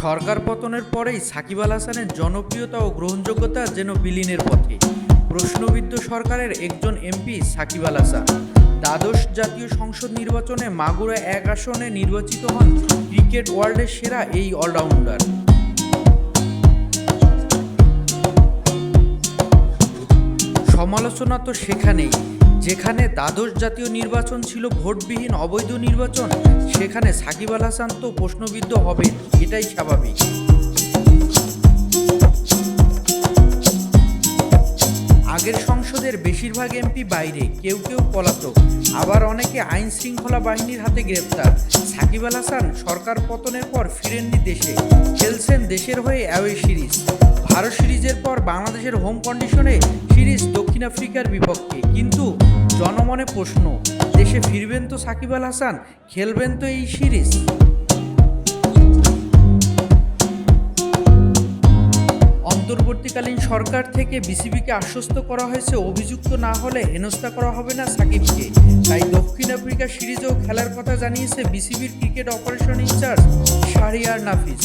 সরকার পতনের পরেই সাকিব আল হাসানের জনপ্রিয়তা ও গ্রহণযোগ্যতা যেন বিলীনের পথে। প্রশ্নবিদ্ধ সরকারের একজন এমপি সাকিব আল হাসান দ্বাদশ জাতীয় সংসদ নির্বাচনে মাগুরা ১ আসনে নির্বাচিত হন ক্রিকেট ওয়ার্ল্ডের সেরা এই অলরাউন্ডার। সমালোচনা তো সেখানেই, যেখানে দ্বাদশ জাতীয় নির্বাচন ছিল ভোটবিহীন অবৈধ নির্বাচন, সেখানে সাকিব আল হাসান তো প্রশ্নবিদ্ধ হবেন, এটাই স্বাভাবিক। আগের সংসদের বেশিরভাগ এমপি বাইরে, কেউ কেউ পলাতক, আবার অনেকে আইন শৃঙ্খলা বাহিনীর হাতে গ্রেপ্তার। সাকিব আল হাসান সরকার পতনের পর ফিরেননি দেশে, খেলছেন দেশের হয়ে অ্যাওয়ে সিরিজ। ভারত সিরিজের পর বাংলাদেশের হোম কন্ডিশনে সিরিজ দক্ষিণ আফ্রিকার বিপক্ষে। কিন্তু জনমনে প্রশ্ন, দেশে ফিরবেন তো সাকিব আল হাসান, খেলবেন তো এই সিরিজ? অন্তর্বর্তীকালীন সরকার থেকে বিসিবিকে আশ্বস্ত করা হয়েছে অভিযুক্ত না হলে হেনস্থা করা হবে না সাকিবকে। তাই দক্ষিণ আফ্রিকা সিরিজেও খেলার কথা জানিয়েছে বিসিবির ক্রিকেট অপারেশন ইনচার্জ শাহরিয়ার নাফিস।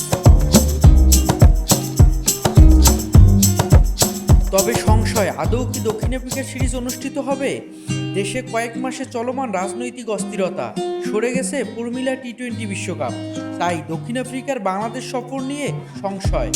তবে সংশয়, আদৌ কি দক্ষিণ আফ্রিকা সিরিজ অনুষ্ঠিত হবে? দেশে কয়েক মাসে চলমান রাজনৈতিক অস্থিরতা, সরে গেছে উর্মিলা টি-20 বিশ্বকাপ, তাই দক্ষিণ আফ্রিকার বাংলাদেশ সফর নিয়ে সংশয়।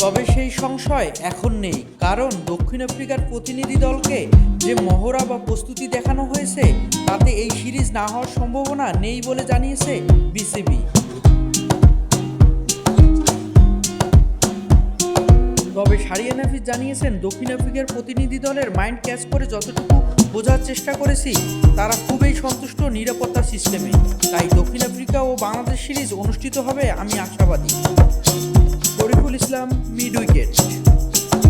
তবে সেই সংশয় এখন নেই, কারণ দক্ষিণ আফ্রিকার প্রতিনিধি দলকে যে মহড়া বা প্রস্তুতি দেখানো হয়েছে, তাতে এই সিরিজ না হওয়ার সম্ভাবনা নেই বলে জানিয়েছে বিসিবি। তবে শাহরিয়ার নাফিস জানিয়েছেন, দক্ষিণ আফ্রিকার প্রতিনিধি দলের মাইন্ড ক্যাচ করে যতটুকু বোঝার চেষ্টা করেছি, তারা খুবই সন্তুষ্ট নিরাপত্তা সিস্টেমে। তাই দক্ষিণ আফ্রিকা ও বাংলাদেশ সিরিজ অনুষ্ঠিত হবে, আমি আশাবাদী। Shariful Islam, mid wicket.